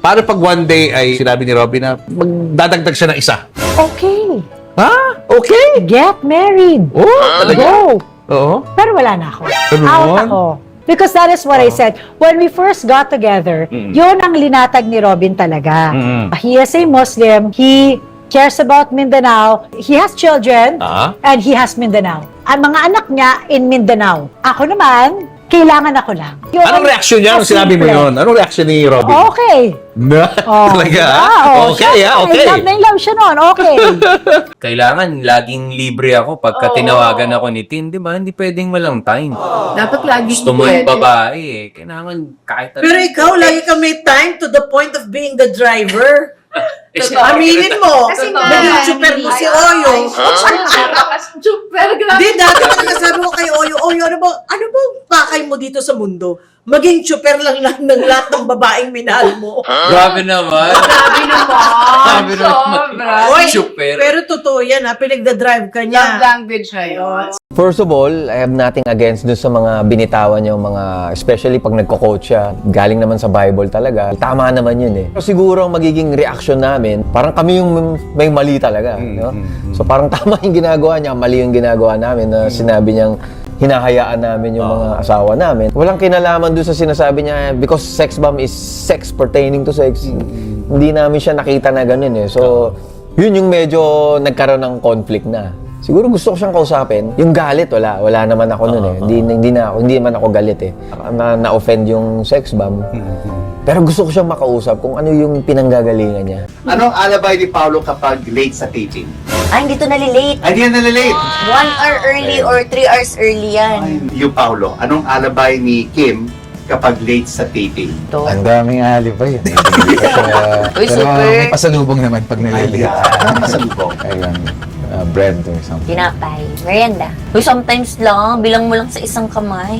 Paano pag one day ay sinabi ni Robin na magdadagdag siya ng isa? Okay. Ha? Okay. Get married. Oh, talaga? Go. Oo. Pero wala na ako. Ganun? Out ako. Because that is what I said. When we first got together, yun ang linatag ni Robin talaga. He is a Muslim. He cares about Mindanao. He has children. And he has Mindanao. Ang mga anak niya in Mindanao. Ako naman, kailangan ako lang. Yun Anong ang reaction niya nung sinabi mo simple. yun? Anong reaction ni Robin? Okay. Na? Talaga? Okay, okay. Love na love siya noon. Okay. Kailangan laging libre ako pagka tinawagan ako ni Tin, di ba? Hindi pwedeng walang time. Dapat lagi Gusto mo yung babae eh. Kailangan kahit Pero ikaw, lagi ka may time to the point of being the driver. Aminin mo, Kasi nga, naging super mo si Oyo. Super, grabe. Hindi, dati talaga sabi ko kay Oyo, Oyo, ano ba pakay mo dito sa mundo? Maging super lang ng lahat ng babaeng minahal mo. Grabe naman. Grabe naman. Grabe naman. Sobra. Oy, Super. pero totoo yan ha, pinagdadrive ka Love niya. language na yun. First of all, I have nothing against dun sa mga binitawan yung mga, especially pag nagko-coach siya, galing naman sa Bible talaga. Tama naman yun eh. So, siguro ang magiging reaction namin, parang kami yung may mali talaga. No? So parang tama yung ginagawa niya, mali yung ginagawa namin na sinabi niyang hinahayaan namin yung mga asawa namin. Walang kinalaman doon sa sinasabi niya because sex bomb is sex pertaining to sex. Hindi namin siya nakita na ganun eh. So, yun yung medyo nagkaroon ng conflict na. Siguro gusto ko siyang kausapin. Yung galit, wala naman ako nun eh. Hindi naman ako galit eh. Na-offend yung sex bomb. Pero gusto ko siyang makausap kung ano yung pinanggagalingan niya. Anong alabay ni Paolo kapag late sa taping? Ay, hindi to nalilate. Ay, di yan nalilate. 1 hour early or 3 hours early yan. Yung Paolo, anong alabay ni Kim kapag late sa taping? Ang daming alibay. Uy, Pero super. may pasalubong naman pag nalilate. Masalubong. Ayun, bread or something. Tinapay. Merienda. Uy, sometimes lang. Bilang mo lang sa isang kamay.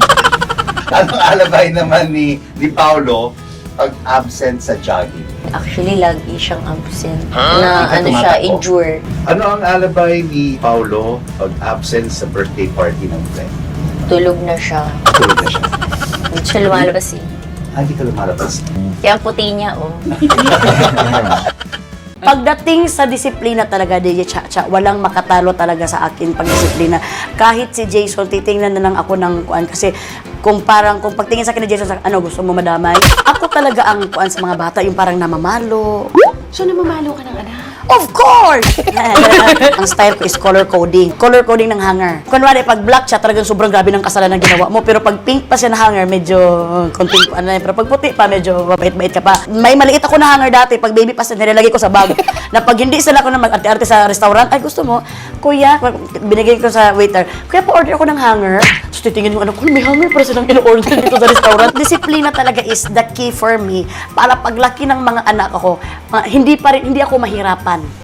Anong alabay naman ni Paolo pag absent sa jogging? Actually, lagi siyang absent. Hindi Na ka ano siya, tumatakbo? injure. Ano ang alabay ni Paolo pag absent sa birthday party ng friend? Tulog na siya. Tulog na siya. Hindi siya lumalabas eh. Hindi ka lumalabas. Kaya ang puti niya, oh. Pagdating sa disiplina talaga, DJ Chacha, walang makatalo talaga sa akin pag disiplina. Kahit si Jason, titingnan na lang ako ng kuan kasi kung pagtingin sa akin ni Jason, ano, gusto mo madamay? Ako talaga ang kuan sa mga bata, yung parang namamalo. So, namamalo ka ng anak? Of course! Ang style ko is color coding. Color coding ng hanger. Kunwari, pag black siya, talagang sobrang grabe ng kasalanan ng ginawa mo. Pero pag pink pa siya na hanger, medyo konting ano na yun. Pero pag puti pa, medyo mabait-bait ka pa. May maliit ako na hanger dati. Pag baby pa, nilalagay ko sa bag. Na pag hindi sila ako na mag-arte-arte sa restaurant, ay gusto mo, kuya, binigay ko sa waiter, kuya, pa-order ako ng hanger. So titingin mo, ano, may hanger para silang in-order dito sa restaurant. Disiplina talaga is the key for me para paglaki ng mga anak ako, hindi ako mahirapan.